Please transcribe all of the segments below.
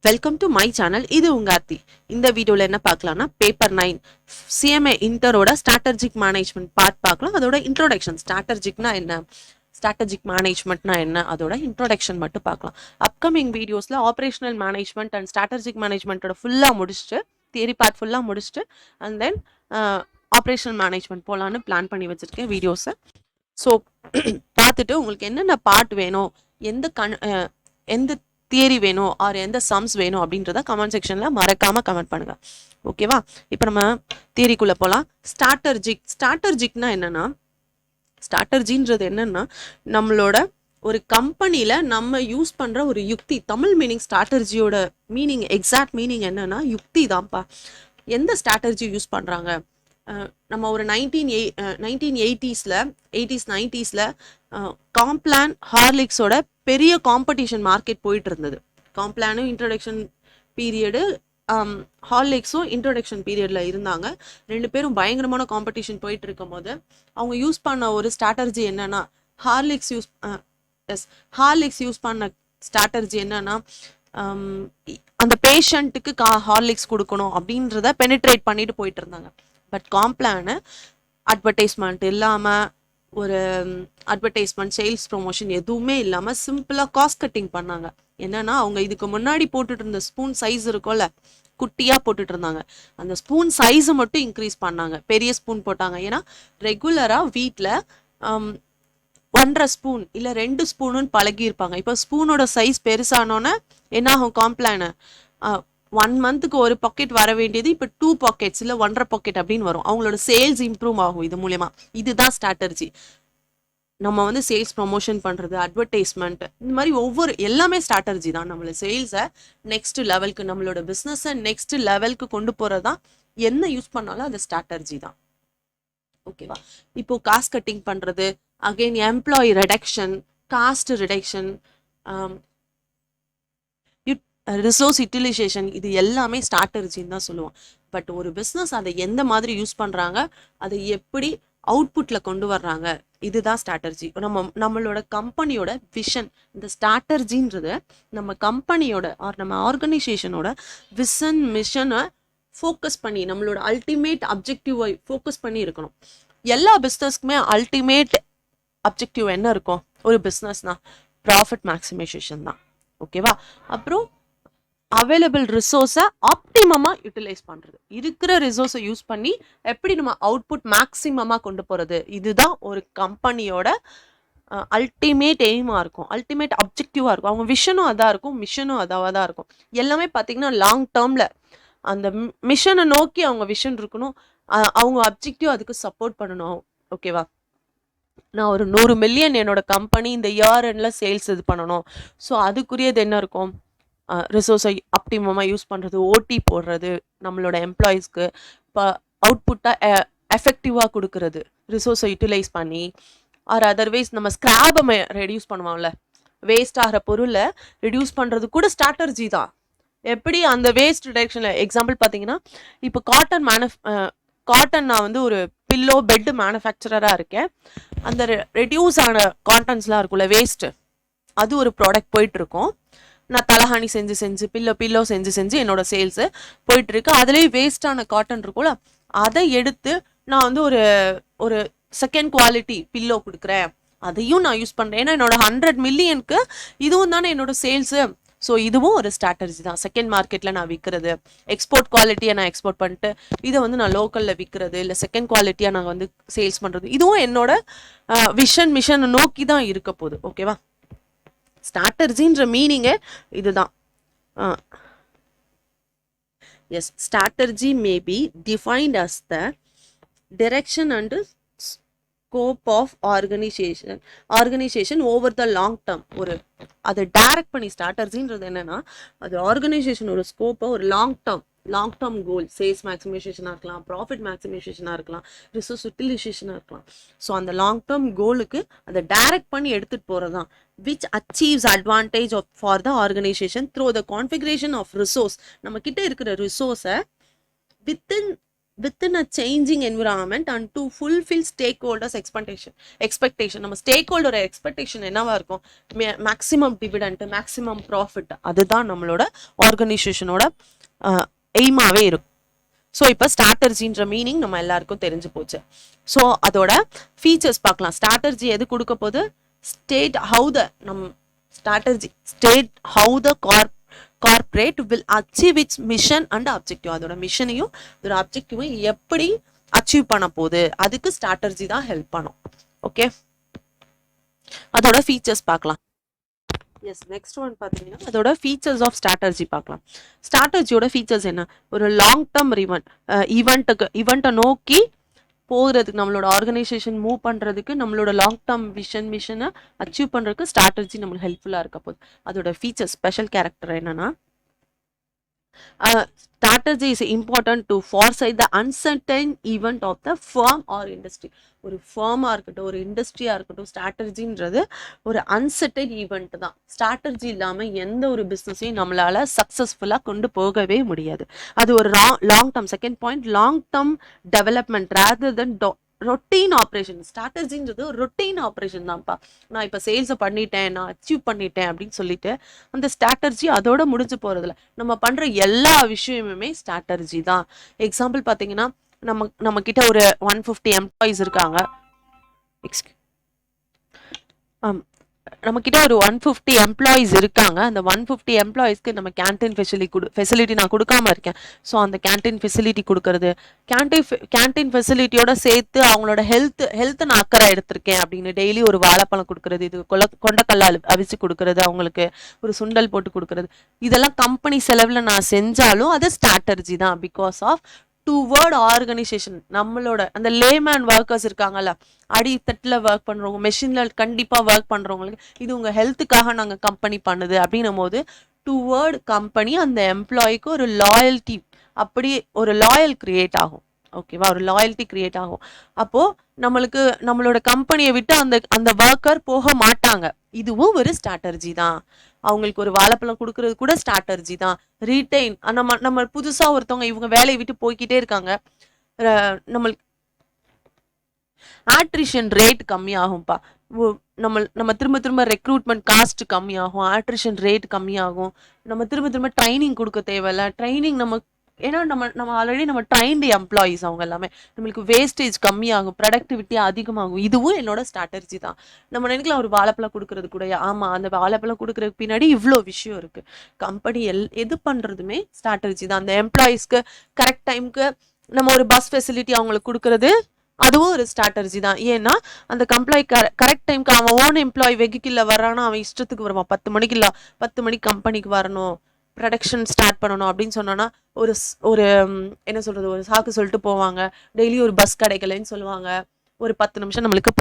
Welcome to my channel. இது உங்க ஆர்த்தி. இந்த வீடியோல என்ன பார்க்கலாம்னா பேப்பர் 9 சிஎம்ஏ இன்டரோட ஸ்ட்ராட்டஜிக் மேனேஜ்மெண்ட் பார்ட் பார்க்கலாம். அதோட இன்ட்ரோடக்ஷன், ஸ்ட்ராட்டஜிக்னா என்ன, ஸ்ட்ராட்டஜிக் மேனேஜ்மெண்ட்னா என்ன, அதோட இன்ட்ரோடக்ஷன் மட்டும் பார்க்கலாம். அப்கமிங் வீடியோஸ்ல ஆப்ரேஷனல் மேனேஜ்மெண்ட் அண்ட் ஸ்ட்ராட்டஜிக் மேனேஜ்மெண்ட்டோட ஃபுல்லா முடிச்சுட்டு, தியரி பார்ட் ஃபுல்லா முடிச்சுட்டு அண்ட் தென் ஆப்ரேஷனல் மேனேஜ்மெண்ட் போலான்னு பிளான் பண்ணி வச்சிருக்கேன் வீடியோஸை. ஸோ பார்த்துட்டு உங்களுக்கு என்னென்ன பார்ட் வேணும், எந்த தியரி வேணும் ஆர் எந்த சம்ஸ் வேணும் அப்படின்றத கமெண்ட் செக்ஷனில் மறக்காமல் கமெண்ட் பண்ணுங்கள். ஓகேவா? இப்போ நம்ம தியரிக்குள்ளே போகலாம். ஸ்ட்ராட்டர்ஜிக்னா என்னென்னா, ஸ்ட்ராட்டர்ஜின்றது என்னென்னா நம்மளோட ஒரு கம்பெனியில் நம்ம யூஸ் பண்ணுற ஒரு யுக்தி. தமிழ் மீனிங் ஸ்ட்ராட்டர்ஜியோட மீனிங், எக்ஸாக்ட் மீனிங் என்னென்னா யுக்தி தான்ப்பா. எந்த ஸ்ட்ராட்டர்ஜி யூஸ் பண்ணுறாங்க, நம்ம ஒரு 1980s 90s காம்ப்ளான் ஹார்லிக்ஸோட பெரிய காம்படிஷன் மார்க்கெட் போயிட்டு இருந்தது. காம்ப்ளானும் இன்ட்ரடக்ஷன் பீரியடு, ஹார்லிக்ஸும் இன்ட்ரடக்ஷன் பீரியடில் இருந்தாங்க. ரெண்டு பேரும் பயங்கரமான காம்படிஷன் போயிட்டு இருக்கும் போது அவங்க யூஸ் பண்ண ஒரு ஸ்ட்ராட்டர்ஜி என்னன்னா, ஹார்லிக்ஸ் யூஸ் பண்ண ஸ்ட்ராட்டர்ஜி என்னன்னா, அந்த பேஷண்ட்டுக்கு ஹார்லிக்ஸ் கொடுக்கணும் அப்படின்றத பெனிட்ரேட் பண்ணிட்டு போயிட்டு இருந்தாங்க. பட் காம்ப்ளானு அட்வர்டைஸ்மெண்ட் இல்லாமல், ஒரு அட்வர்டைஸ்மெண்ட், சேல்ஸ் ப்ரொமோஷன் எதுவுமே இல்லாமல் சிம்பிளாக காஸ்ட் கட்டிங் பண்ணாங்க. என்னன்னா, அவங்க இதுக்கு முன்னாடி போட்டுட்டு இருந்த ஸ்பூன் சைஸ் இருக்கும்ல, குட்டியாக போட்டுட்டு இருந்தாங்க. அந்த ஸ்பூன் சைஸை மட்டும் இன்க்ரீஸ் பண்ணாங்க, பெரிய ஸ்பூன் போட்டாங்க. ஏன்னா ரெகுலராக வீட்டில் 1.5 ஸ்பூன் இல்லை 2 ஸ்பூனுன்னு பழகியிருப்பாங்க. இப்போ ஸ்பூனோட சைஸ் பெருசானோன்னே என்ன ஆகும், காம்ப்ளானு 1 மந்த்துக்கு ஒரு பாக்கெட் வர வேண்டியது இப்போ 2 பாக்கெட்ஸ் இல்லை 1.5 பாக்கெட் அப்படின்னு வரும். அவங்களோட சேல்ஸ் இம்ப்ரூவ் ஆகும் இது மூலயமா. இதுதான் ஸ்ட்ராட்டர்ஜி. நம்ம சேல்ஸ் ப்ரொமோஷன் பண்ணுறது, அட்வர்டைஸ்மெண்ட், இந்த மாதிரி எல்லாமே ஸ்ட்ராட்டர்ஜி தான். நம்மளோட சேல்ஸை நெக்ஸ்ட் லெவலுக்கு, நம்மளோட பிஸ்னஸை நெக்ஸ்ட் லெவலுக்கு கொண்டு போகிறது தான். என்ன யூஸ் பண்ணாலும் அது ஸ்ட்ராட்டர்ஜி தான். ஓகேவா? இப்போ காஸ்ட் கட்டிங் பண்ணுறது, again employee reduction, cost reduction, resource utilisation, இது எல்லாமே ஸ்ட்ராட்டர்ஜின்னு தான் சொல்லுவோம். பட் ஒரு பிஸ்னஸ் அதை எந்த மாதிரி யூஸ் பண்ணுறாங்க, அதை எப்படி அவுட்புட்டில் கொண்டு வர்றாங்க, இதுதான் ஸ்ட்ராட்டர்ஜி. நம்மளோட கம்பெனியோட விஷன். இந்த ஸ்ட்ராட்டர்ஜின்றது நம்ம கம்பெனியோட ஆர் நம்ம ஆர்கனைசேஷனோட விஷன், மிஷனை ஃபோக்கஸ் பண்ணி, நம்மளோட அல்டிமேட் அப்ஜெக்டிவை ஃபோக்கஸ் பண்ணி இருக்கணும். எல்லா பிஸ்னஸ்க்குமே அல்டிமேட் அப்ஜெக்டிவ் என்ன இருக்கும் ஒரு பிஸ்னஸ்னால், ப்ராஃபிட் மேக்ஸிமைசேஷன் தான். ஓகேவா? அப்புறம் அவைலபிள் ரிசோர்ஸை ஆப்டிமமாக யூட்டிலைஸ் பண்ணுறது, இருக்கிற ரிசோர்ஸை யூஸ் பண்ணி எப்படி நம்ம அவுட்புட் மேக்ஸிமமாக கொண்டு போகிறது, இதுதான் ஒரு கம்பெனியோட அல்டிமேட் எய்மாக இருக்கும், அல்டிமேட் அப்ஜெக்டிவாக இருக்கும். அவங்க விஷனும் அதாக இருக்கும், மிஷனும் அதாக தான் இருக்கும். எல்லாமே பார்த்திங்கன்னா லாங் டேர்மில் அந்த மிஷனை நோக்கி அவங்க விஷன் இருக்கணும், அவங்க அப்ஜெக்டிவ் அதுக்கு சப்போர்ட் பண்ணணும். ஓகேவா? நான் ஒரு 100 மில்லியன் என்னோட கம்பெனி இந்த இயர் எண்டில் சேல்ஸ் இது பண்ணணும். ஸோ அதுக்குரியது என்ன இருக்கும், ரிசோர்ஸை ஆப்டிமமாக யூஸ் பண்ணுறது, ஓடி போடுறது, நம்மளோட எம்ப்ளாயீஸ்க்கு இப்போ அவுட்புட்டாக எஃபெக்டிவாக கொடுக்கறது, ரிசோர்ஸை யூட்டிலைஸ் பண்ணி. ஆர் அதர்வைஸ் நம்ம ஸ்க்ராப்பை ரெடியூஸ் பண்ணுவோம்ல, வேஸ்ட் ஆகிற பொருளை ரெடியூஸ் பண்ணுறது கூட ஸ்ட்ராட்டர்ஜி தான். எப்படி அந்த வேஸ்ட் ரிடக்ஷனில் எக்ஸாம்பிள் பார்த்தீங்கன்னா, இப்போ காட்டன் நான் ஒரு பில்லோ பெட்டு மேனுஃபேக்சரராக இருக்கேன். அந்த ரெடியூஸ் ஆன காட்டன்ஸ்லாம் இருக்கும்ல, வேஸ்ட்டு, அது ஒரு ப்ராடக்ட் போயிட்டுருக்கோம். நான் தலஹானி செஞ்சு பில்லோ செஞ்சு என்னோட சேல்ஸு போயிட்டுருக்கு. அதுலேயே வேஸ்டான காட்டன் இருக்கும்ல, அதை எடுத்து நான் ஒரு செகண்ட் குவாலிட்டி பில்லோ கொடுக்குறேன், அதையும் நான் யூஸ் பண்ணுறேன். ஏன்னா என்னோட 100 மில்லியனுக்கு இதுவும் தானே என்னோட சேல்ஸு. ஸோ இதுவும் ஒரு ஸ்ட்ராட்டர்ஜி தான். செகண்ட் மார்க்கெட்டில் நான் விற்கிறது, எக்ஸ்போர்ட் குவாலிட்டியை நான் எக்ஸ்போர்ட் பண்ணிட்டு இதை நான் லோக்கலில் விற்கிறது, இல்லை செகண்ட் குவாலிட்டியாக நான் சேல்ஸ் பண்ணுறது, இதுவும் என்னோட மிஷனை நோக்கி தான் இருக்க போகுது. ஓகேவா? ஸ்ட்ராட்டர்ஜின்ற மீனிங்கே இதுதான். Yes, strategy may be defined as the direction and scope of organization over the long term. அதை டைரக்ட் பண்ணி, ஸ்ட்ராட்டர்ஜின்றது என்னன்னா, அது ஆர்கனைசேஷனோட ஸ்கோப்பை ஒரு லாங் டேர்ம் கோல், சேல்ஸ் மேக்ஸிமைசேஷனாக இருக்கலாம், ப்ராஃபிட் மேக்ஸிமைசேஷனாக இருக்கலாம், ரிசோர்ஸ் யூட்டிலைசேஷனாக இருக்கலாம். ஸோ அந்த லாங் டேர்ம் கோலுக்கு அதை டைரக்ட் பண்ணி எடுத்துகிட்டு போகிறது தான். Which achieves advantage for the organisation through the configuration of resource. நம்ம கிட்ட இருக்கிற ரிசோர்ஸை within within a changing environment and to fulfill stakeholders expectation நம்ம stakeholder expectation என்னவா இருக்கும் maximum dividend maximum profit அதுதான் நம்மளோட ஆர்கனைசேஷனோட எய்மாவே இருக்கும் ஸோ இப்போ ஸ்ட்ராட்டர்ஜின்ற மீனிங் நம்ம எல்லாருக்கும் தெரிஞ்சு போச்சு ஸோ அதோட ஃபீச்சர்ஸ் பார்க்கலாம் ஸ்ட்ராட்டர்ஜி எது கொடுக்க போது state how the strategy state how the corporate will achieve its mission and objective அதோட மிஷனையும் அதோட அப்ஜெக்டிவும் எப்படி அச்சீவ் பண்ண போகுது அதுக்கு ஸ்ட்ராட்டர்ஜி தான் ஹெல்ப் பண்ணும் ஓகே அதோட ஃபீச்சர்ஸ் பார்க்கலாம் எஸ் நெக்ஸ்ட் ஒன் பார்த்தீங்கன்னா அதோட ஃபீச்சர்ஸ் ஆஃப் ஸ்ட்ராட்டர்ஜி பார்க்கலாம் ஸ்ட்ராட்டர்ஜியோட ஃபீச்சர்ஸ் என்ன ஒரு லாங் டேர்ம் ஈவெண்ட்டை நோக்கி போகிறதுக்கு நம்மளோட ஆர்கனைசேஷன் மூவ் பண்ணுறதுக்கு நம்மளோட லாங் டேர்ம் மிஷனை அச்சீவ் பண்ணுறதுக்கு ஸ்ட்ராட்டர்ஜி நம்மளுக்கு ஹெல்ப்ஃபுல்லாக இருக்க போகுது அதோட ஃபீச்சர்ஸ் ஸ்பெஷல் கேரக்டர் என்னன்னா strategy is important to foresight the uncertain event of the firm or industry ஒரு firm-ஆ இருக்கட்டும் ஒரு இண்டஸ்ட்ரியா இருக்கட்டும் ஸ்ட்ராட்டர்ஜின்றது ஒரு அன்சர்டைன் ஈவெண்ட் தான் ஸ்ட்ராட்டர்ஜி இல்லாமல் எந்த ஒரு பிஸ்னஸையும் நம்மளால சக்ஸஸ்ஃபுல்லாக கொண்டு போகவே முடியாது அது ஒரு long term second point long term development rather than routine operation ஸ்ட்ராட்டர்ஜின்றது ஒரு ரொட்டீன் ஆப்ரேஷன் தான்ப்பா நான் இப்போ சேல்ஸை பண்ணிட்டேன் நான் அச்சீவ் பண்ணிட்டேன் அப்படின்னு சொல்லிட்டு அந்த ஸ்ட்ராட்டர்ஜி அதோட முடிஞ்சு போகிறதுல நம்ம பண்ணுற எல்லா விஷயமுமே ஸ்ட்ராட்டர்ஜி தான் எக்ஸாம்பிள் பார்த்தீங்கன்னா நம்ம கிட்ட ஒரு 150 எம்ப்ளாயிஸ் இருக்காங்க நம்ம கிட்ட ஒரு 150 எம்ப்ளாயிஸ் இருக்காங்க அந்த 150 எம்ப்ளாயிஸ்க்கு நம்ம கேன்டீன் ஃபெசிலிட்டி நான் கொடுக்காம இருக்கேன் ஸோ அந்த கேன்டீன் ஃபெசிலிட்டி கொடுக்கறது கேன்டீன் ஃபெசிலிட்டியோட சேர்த்து அவங்களோட ஹெல்த்தை நான் அக்கறை எடுத்திருக்கேன் அப்படின்னு டெய்லி ஒரு வாழைப்பழம் கொடுக்கறது இது கொண்டக்கல்ல அவிச்சு கொடுக்கறது அவங்களுக்கு ஒரு சுண்டல் போட்டு கொடுக்கறது இதெல்லாம் கம்பெனி செலவில் நான் செஞ்சாலும் அது ஸ்ட்ராட்டர்ஜி தான் பிகாஸ் ஆஃப் டுவர்ட் ஆர்கனைசேஷன் நம்மளோட அந்த லேமேன் ஒர்க்கர்ஸ் இருக்காங்கல்ல அடித்தட்டில் ஒர்க் பண்ணுறவங்க மெஷினில் கண்டிப்பாக ஒர்க் பண்ணுறவங்களுக்கு இது உங்கள் ஹெல்த்துக்காக நாங்கள் கம்பெனி பண்ணுது அப்படின்னும் போது டுவர்ட் கம்பெனி அந்த எம்ப்ளாய்க்கு ஒரு லாயல்ட்டி அப்படி ஒரு லாயல் கிரியேட் ஆகும் ஓகேவா ஒரு லாயல்ட்டி கிரியேட் ஆகும் அப்போது நம்மளோட கம்பெனியை விட்டு அந்த ஒர்க்கர் போக மாட்டாங்க இதுவும் ஒரு ஸ்ட்ராட்டர்ஜி தான் அவங்களுக்கு ஒரு வாழைப்பழம் கொடுக்கறது கூட ஸ்ட்ராட்டர்ஜி தான் ரீட்டைன் நம்ம புதுசாக ஒருத்தவங்க இவங்க வேலையை விட்டு போய்கிட்டே இருக்காங்க நம்மளுக்கு ஆட்ரிஷன் ரேட் கம்மியாகும்ப்பா நம்ம திரும்ப ரெக்ரூட்மெண்ட் காஸ்ட் கம்மியாகும் ஆட்ரிஷன் ரேட் கம்மியாகும் நம்ம திரும்ப ட்ரைனிங் கொடுக்க தேவையில்ல ட்ரைனிங் ஏன்னா நம்ம ஆல்ரெடி நம்ம ட்ரைன்டு எம்ப்ளாயீஸ் அவங்க எல்லாமே நம்மளுக்கு வேஸ்டேஜ் கம்மியாகும் ப்ரொடக்டிவிட்டி அதிகமாகும் இதுவும் என்னோட ஸ்ட்ராட்டர்ஜி தான் நம்ம நினைக்கலாம் ஒரு வாழைப்பழம் கொடுக்கறது கூட ஆமாம் அந்த வாழைப்பழம் கொடுக்கறதுக்கு பின்னாடி இவ்வளோ விஷயம் இருக்குது கம்பெனி எது பண்ணுறதுமே ஸ்ட்ராட்டர்ஜி தான் அந்த எம்ப்ளாயீஸ்க்கு கரெக்ட் டைமுக்கு நம்ம ஒரு பஸ் ஃபெசிலிட்டி அவங்களுக்கு கொடுக்கறது அதுவும் ஒரு ஸ்ட்ராட்டர்ஜி தான் ஏன்னா அந்த கரெக்ட் டைமுக்கு அவன் ஓன் எம்ப்ளாயி வெஹிக்கிளில் வர்றான்னா அவன் இஷ்டத்துக்கு வருவான் 10 மணிக்கு கம்பெனிக்கு வரணும் ப்ரொடக்ஷன் ஸ்டார்ட் பண்ணணும் அப்படின்னு சொன்னோன்னா ஒரு என்ன சொல்கிறது ஒரு சாக்கு சொல்லிட்டு போவாங்க டெய்லி ஒரு பஸ் கிடைக்கலன்னு சொல்லுவாங்க ஒரு 10 நிமிஷம் நம்மளுக்கு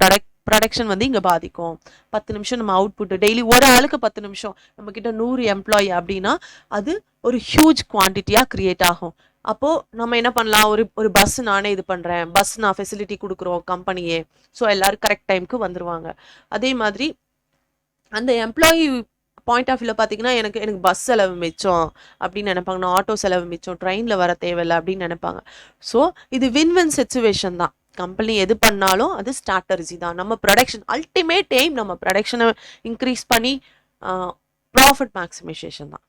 ப்ரொடக்ஷன் இங்கே பாதிக்கும் 10 நிமிஷம் நம்ம அவுட்புட் டெய்லி ஒரு ஆளுக்கு 10 நிமிஷம் நம்மக்கிட்ட 100 எம்ப்ளாயி அப்படின்னா அது ஒரு ஹியூஜ் குவான்டிட்டியாக க்ரியேட் ஆகும் அப்போது நம்ம என்ன பண்ணலாம் ஒரு பஸ் நானே இது பண்ணுறேன் பஸ் நான் ஃபெசிலிட்டி கொடுக்குறோம் கம்பெனியே ஸோ எல்லோரும் கரெக்ட் டைமுக்கு வந்துடுவாங்க அதே மாதிரி அந்த எம்ப்ளாயி பாயிண்ட் ஆஃப் வியூவில் பார்த்தீங்கன்னா எனக்கு பஸ் செலவு மிச்சம் அப்படின்னு நினைப்பாங்க நான் ஆட்டோ செலவு மிச்சம் ட்ரெயினில் வர தேவையில்லை அப்படின்னு நினைப்பாங்க ஸோ இது வின் சிச்சுவேஷன் தான் கம்பெனி எது பண்ணாலும் அது ஸ்ட்ராட்டர்ஜி தான் நம்ம ப்ரொடக்ஷன் அல்டிமேட் எய்ம் நம்ம ப்ரொடக்ஷனை இன்க்ரீஸ் பண்ணி ப்ராஃபிட் மேக்ஸிமைசேஷன் தான்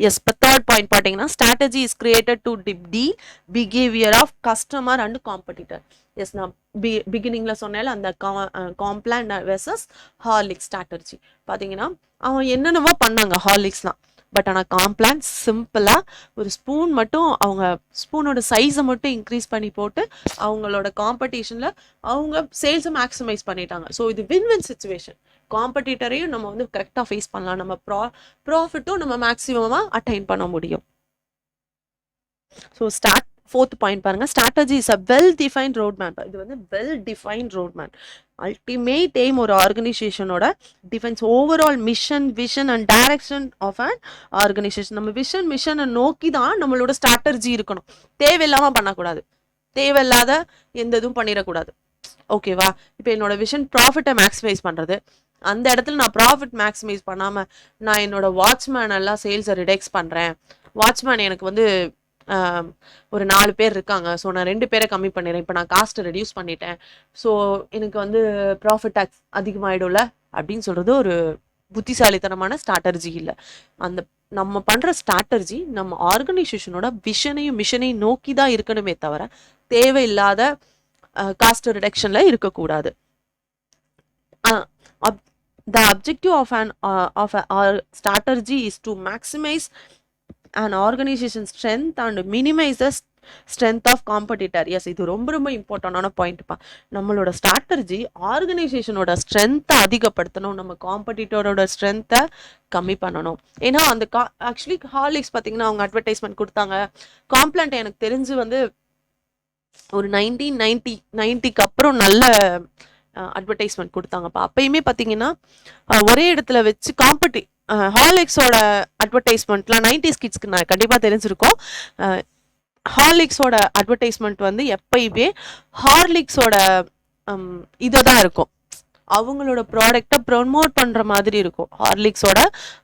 எஸ் இப்போ தேர்ட் பாயிண்ட் பார்த்தீங்கன்னா strategy is created to deal behaviour of customer and competitor yes நான் பிகினிங்கில் சொன்னால அந்த காம்ப்ளான் வெர்சஸ் ஹார்லிக்ஸ் ஸ்ட்ராட்டர்ஜி பார்த்தீங்கன்னா அவன் என்னென்னவோ பண்ணாங்க ஹார்லிக்ஸ்லாம் பட் ஆனால் காம்ப்ளான் சிம்பிளாக ஒரு ஸ்பூன் மட்டும் அவங்க ஸ்பூனோட சைஸை மட்டும் இன்க்ரீஸ் பண்ணி போட்டு அவங்களோட காம்படிஷனில் அவங்க சேல்ஸை மேக்ஸிமைஸ் பண்ணிட்டாங்க ஸோ இது வின் சிச்சுவேஷன் காம்படிட்டரையும் நம்ம கரெக்டாக ஃபேஸ் பண்ணலாம் நம்ம ப்ராஃபிட்டும் நம்ம மேக்ஸிமமாக அட்டைன் பண்ண முடியும் ஸோ ஃபோர்த் பாயிண்ட் பாருங்க strategy is a well defined road map இது well defined road map ultimate aim ஒரு ஆர்கனைசேஷனோட defines overall mission vision and direction of an organisation நம்ம மிஷனை நோக்கி தான் நம்மளோட ஸ்ட்ராட்டஜி இருக்கணும் தேவையில்லாமல் பண்ணக்கூடாது தேவையில்லாத எந்த இதுவும் பண்ணிடக்கூடாது ஓகேவா இப்போ என்னோட விஷன் ப்ராஃபிட்டை மேக்ஸிமைஸ் பண்ணுறது அந்த இடத்துல நான் ப்ராஃபிட் மேக்ஸிமைஸ் பண்ணாமல் நான் என்னோட வாட்ச்மேன் எல்லாம் சேல்ஸை ரிடெக்ஸ் பண்ணுறேன் வாட்ச்மேன் எனக்கு ஒரு 4 பேர் இருக்காங்க. ஸோ நான் 2 பேரை கம்மி பண்ணிடுறேன். இப்போ நான் காஸ்ட்டை ரெடியூஸ் பண்ணிட்டேன். ஸோ எனக்கு வந்து ப்ராஃபிட் டேக்ஸ் அதிகமாகிடும்ல அப்படின்னு சொல்கிறது ஒரு புத்திசாலித்தனமான ஸ்ட்ராட்டர்ஜி இல்லை. அந்த நம்ம பண்ணுற ஸ்ட்ராட்டர்ஜி நம்ம ஆர்கனைசேஷனோட விஷனையும் மிஷனையும் நோக்கி தான் இருக்கணுமே தவிர தேவையில்லாத காஸ்ட் ரிடக்ஷனில் இருக்கக்கூடாது. The objective of our strategy is to maximize an organization's strength and minimize the strength of competitor. Yes, இது ரொம்ப ரொம்ப இம்பார்ட்டண்டான பாயிண்ட்ப்பா. நம்மளோட ஸ்ட்ராட்டர்ஜி ஆர்கனைசேஷனோட ஸ்ட்ரென்த்தை அதிகப்படுத்தணும், நம்ம காம்படிட்டரோட ஸ்ட்ரென்த்தை கம்மி பண்ணணும். ஏன்னா அந்த ஆக்சுவலி ஹார்லிக்ஸ் பார்த்தீங்கன்னா அவங்க அட்வர்டைஸ்மெண்ட் கொடுத்தாங்க. காம்ப்ளான்ட் எனக்கு தெரிஞ்சு வந்து ஒரு 1990க்கு அப்புறம் நல்ல அட்வர்டைஸ்மெண்ட் கொடுத்தாங்கப்பா. அப்பயுமே பார்த்தீங்கன்னா ஒரே இடத்துல வச்சு ஹார்லிக்ஸோட அட்வர்டைஸ்மெண்ட்லாம் 90s கிட்ஸ்க்கு நான் கண்டிப்பாக தெரிஞ்சிருக்கோம். ஹார்லிக்ஸோட அட்வர்டைஸ்மெண்ட் வந்து எப்பயுமே ஹார்லிக்ஸோட இதை தான் இருக்கும், அவங்களோட ப்ராடக்டை ப்ரொமோட் பண்ணுற மாதிரி இருக்கும் ஹார்லிக்ஸோட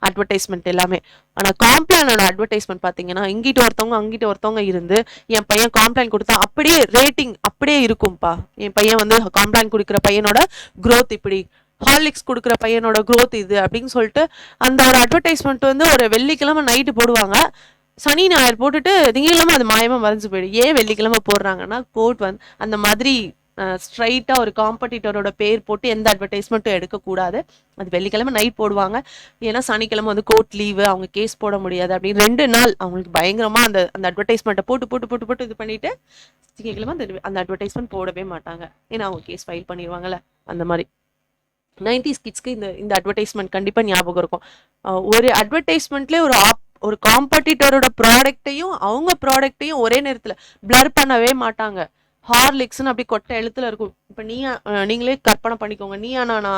அட்வர்டைஸ்மெண்ட் எல்லாமே. ஆனால் காம்ப்ளானோட அட்வர்டைஸ்மெண்ட் பார்த்தீங்கன்னா இங்கிட்ட ஒருத்தவங்க அங்கிட்ட ஒருத்தவங்க இருந்து என் பையன் காம்ப்ளான் கொடுத்தா அப்படியே ரேட்டிங் அப்படியே இருக்கும்ப்பா. என் பையன் வந்து காம்ப்ளான் கொடுக்குற பையனோட க்ரோத் இப்படி, ஹார்லிக்ஸ் கொடுக்குற பையனோட க்ரோத் இது அப்படின்னு சொல்லிட்டு அந்த ஒரு அட்வர்டைஸ்மெண்ட் வந்து ஒரு வெள்ளிக்கிழமை நைட்டு போடுவாங்க. சனி ஞாயிறு போட்டுட்டு திங்கக்கிழமை அது மாயமாக மறைஞ்சு போயிடும். ஏன் வெள்ளிக்கிழமை போடுறாங்கன்னா கோட் வந்து அந்த மாதிரி ஸ்ட்ரைட்டாக ஒரு காம்படிட்டரோட பேர் போட்டு எந்த அட்வர்டைஸ்மெண்ட்டும் எடுக்கக்கூடாது. அது வெள்ளிக்கிழமை நைட் போடுவாங்க. ஏன்னா சனிக்கிழமை வந்து கோர்ட் லீவு, அவங்க கேஸ் போட முடியாது அப்படின்னு 2 நாள் அவங்களுக்கு பயங்கரமாக அந்த அட்வர்டைஸ்மெண்ட்டை போட்டு இது பண்ணிட்டு திங்கக்கிழமை அந்த அட்வர்டைஸ்மெண்ட் போடவே மாட்டாங்க. ஏன்னா அவங்க கேஸ் ஃபைல் பண்ணிடுவாங்கல்ல. அந்த மாதிரி 90s கிட்ஸ்க்கு இந்த அட்வர்டைஸ்மெண்ட் கண்டிப்பாக ஞாபகம் இருக்கும். ஒரு அட்வர்டைஸ்மெண்ட்லேயே ஒரு காம்படிட்டரோட ப்ராடக்டையும் அவங்க ப்ராடக்டையும் ஒரே நேரத்தில் பிளர் பண்ணவே மாட்டாங்க. ஹார்லிக்ஸ்ன்னு அப்படி கொட்டை எழுத்துல இருக்கும். இப்போ நீங்களே கற்பனை பண்ணிக்கோங்க, நீயா நானா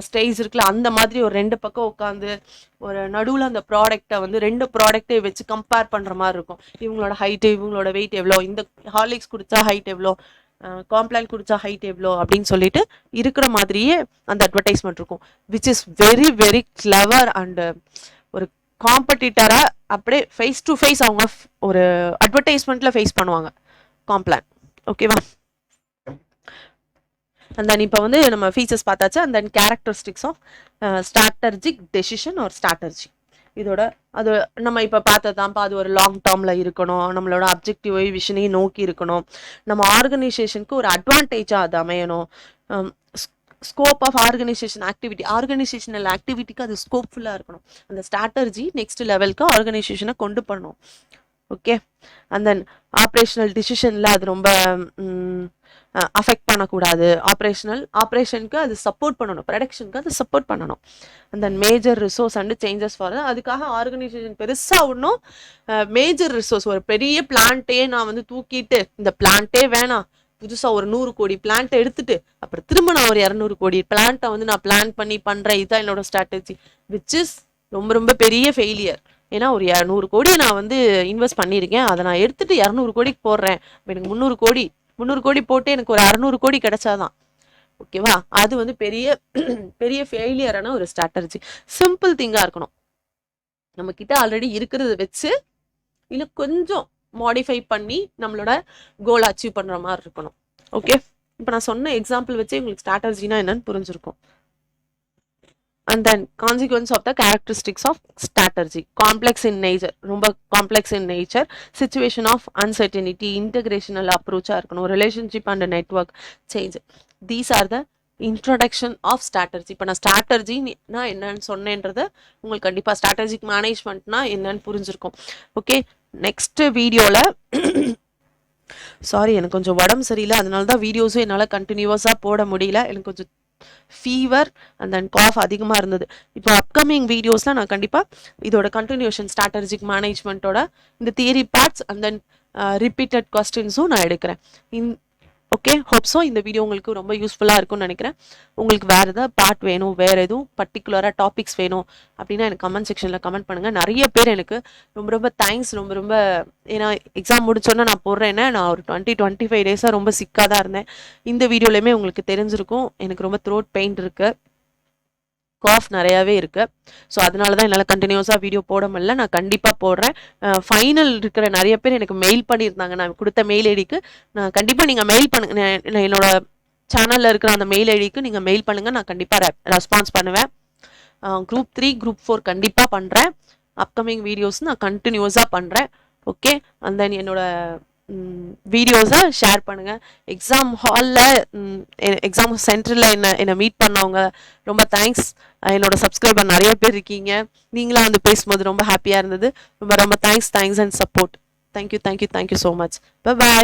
ஸ்டேஜ் இருக்குல்ல, அந்த மாதிரி ஒரு 2 பக்கம் உட்காந்து ஒரு நடுவில் அந்த ப்ராடக்டை வந்து 2 ப்ராடக்டை வச்சு கம்பேர் பண்ணுற மாதிரி இருக்கும். இவங்களோட ஹைட்டு, இவங்களோட வெயிட் எவ்வளோ, இந்த ஹார்லிக்ஸ் குடித்தா ஹைட் எவ்வளோ, காம்ப்ளான் குடித்தா ஹைட் எவ்வளோ அப்படின்னு சொல்லிட்டு இருக்கிற மாதிரியே அந்த அட்வர்டைஸ்மெண்ட் இருக்கும். Which is very very clever. And ஒரு காம்படிட்டராக அப்படியே ஃபேஸ் டு ஃபேஸ் அவங்க ஒரு அட்வர்டைஸ்மெண்ட்டில் ஃபேஸ் பண்ணுவாங்க காம்ப்ளான். ஓகேவா? அண்ட் தென் இப்போ வந்து நம்ம ஃபீச்சர்ஸ் பார்த்தாச்சு. And then characteristics of strategic decision or strategy. இதோட அது நம்ம இப்போ பார்த்ததான்ப்பா. அது ஒரு லாங் டேர்மில் இருக்கணும், நம்மளோட அப்ஜெக்டிவை விஷனையும் நோக்கி இருக்கணும், நம்ம ஆர்கனைசேஷனுக்கு ஒரு அட்வான்டேஜாக அது அமையணும். ஸ்கோப் ஆஃப் ஆர்கனைசேஷனல் ஆக்டிவிட்டிக்கு அது ஸ்கோப்ஃபுல்லாக இருக்கணும். அந்த ஸ்ட்ராட்டர்ஜி நெக்ஸ்ட் லெவலுக்கு ஆர்கனைசேஷனை கொண்டு பண்ணணும். ஓகே. அண்ட் தென் ஆப்ரேஷனல் டிசிஷனில் அது ரொம்ப அஃபெக்ட் பண்ணக்கூடாது. ஆப்ரேஷனுக்கு அது சப்போர்ட் பண்ணணும், ப்ரொடக்ஷனுக்கு அது சப்போர்ட் பண்ணணும். And then major resource and changes for அதுக்காக ஆர்கனைசேஷன் பெருசாக ஒன்றும் மேஜர் ரிசோர்ஸ் ஒரு பெரிய பிளான்ட்டே நான் வந்து தூக்கிட்டு இந்த பிளான்ட்டே வேணாம், புதுசாக ஒரு 100 கோடி பிளான்ட்டை எடுத்துட்டு அப்புறம் திரும்ப நான் ஒரு 200 கோடி பிளான்ட்டை வந்து நான் பிளான் பண்ணி பண்ணுறேன், இதுதான் என்னோட ஸ்ட்ராட்டஜி, விச் இஸ் ரொம்ப ரொம்ப பெரிய ஃபெயிலியர். ஏன்னா ஒரு 100 கோடியை நான் வந்து இன்வெஸ்ட் பண்ணியிருக்கேன், அதை நான் எடுத்துட்டு 200 கோடிக்கு போடுறேன், எனக்கு 300 கோடி போட்டு எனக்கு ஒரு 600 கோடி கிடைச்சாதான். ஓகேவா? அது வந்து பெரிய பெரிய ஃபெயிலியரான ஒரு ஸ்ட்ராட்டஜி. சிம்பிள் திங்காக இருக்கணும். நம்ம கிட்ட ஆல்ரெடி இருக்கிறத வச்சு இல்லை கொஞ்சம் மாடிஃபை பண்ணி நம்மளோட கோல் அச்சீவ் பண்ணுற மாதிரி இருக்கணும். ஓகே, இப்போ நான் சொன்ன எக்ஸாம்பிள் வச்சு உங்களுக்கு ஸ்ட்ராட்டஜினா என்னன்னு புரிஞ்சிருக்கும். And then consequence of the characteristics of strategy. Complex in nature, ரொம்ப complex in nature. Situation of uncertainty, integrational அப்ரோச்சாக இருக்கணும். Relationship and network change. These are the introduction of strategy. இப்போ நான் ஸ்ட்ராட்டஜினா என்னன்னு சொன்னேன்றதை உங்களுக்கு கண்டிப்பாக ஸ்ட்ராட்டஜிக் மேனேஜ்மெண்ட்னா என்னன்னு புரிஞ்சிருக்கும். ஓகே, நெக்ஸ்ட் வீடியோவில் சாரி எனக்கு கொஞ்சம் உடம்பு சரியில்லை, அதனால தான் வீடியோஸும் என்னால் கண்டினியூவஸாக போட முடியல. எனக்கு கொஞ்சம் ஃபீவர் அண்ட் தென் காஃப் அதிகமாக இருந்தது. இப்போ அப்கமிங் வீடியோஸில் நான் கண்டிப்பாக இதோட கண்டினியூஷன் ஸ்ட்ராட்டஜிக் மேனேஜ்மெண்ட்டோட இந்த theory parts and then repeated கொஸ்டின்ஸும் நான் எடுக்கிறேன். ஓகே, ஹோப் ஸோ இந்த வீடியோ உங்களுக்கு ரொம்ப யூஸ்ஃபுல்லாக இருக்கும்னு நினைக்கிறேன். உங்களுக்கு வேறு எதாவது பார்ட் வேணும், வேறு எதுவும் பர்டிகுலராக டாபிக்ஸ் வேணும் அப்படின்னா எனக்கு கமெண்ட் செக்ஷனில் கமெண்ட் பண்ணுங்கள். நிறைய பேர் எனக்கு ரொம்ப ரொம்ப தேங்க்ஸ். ரொம்ப ஏன்னா எக்ஸாம் முடிச்சோன்னே நான் போடுறேன்னா நான் ஒரு 20-25 டேஸாக ரொம்ப சிக்காக தான் இருந்தேன். இந்த வீடியோலையுமே உங்களுக்கு தெரிஞ்சிருக்கும் எனக்கு ரொம்ப த்ரோட் பெயின் இருக்குது. காஃப் நிறையாவே இருக்குது. ஸோ அதனால தான் என்னால் கண்டினியூஸாக வீடியோ போட முடியல. நான் கண்டிப்பாக போடுறேன். ஃபைனல் இருக்கிற நிறைய பேர் எனக்கு மெயில் பண்ணியிருந்தாங்க. நான் கொடுத்த மெயில் ஐடிக்கு நான் கண்டிப்பாக நீங்கள் மெயில் பண்ணுங்க. நான் என்னோட சேனலில் இருக்கிற அந்த மெயில் ஐடிக்கு நீங்கள் மெயில் பண்ணுங்கள். நான் கண்டிப்பாக ரெஸ்பான்ஸ் பண்ணுவேன். குரூப் 3 குரூப் 4 கண்டிப்பாக பண்ணுறேன். அப்கமிங் வீடியோஸ் நான் கண்டினியூஸாக பண்ணுறேன். ஓகே, அண்ட் தென் என்னோட வீடியோஸை ஷேர் பண்ணுங்கள். எக்ஸாம் ஹாலில் எக்ஸாம் சென்டரில் என்னை மீட் பண்ணவங்க ரொம்ப தேங்க்ஸ். என்னோட சப்ஸ்கிரைபர் நிறைய பேர் இருக்கீங்க. நீங்களாம் வந்து பேசும்போது ரொம்ப ஹாப்பியாக இருந்தது. ரொம்ப ரொம்ப thanks and support. Thank you so much. By.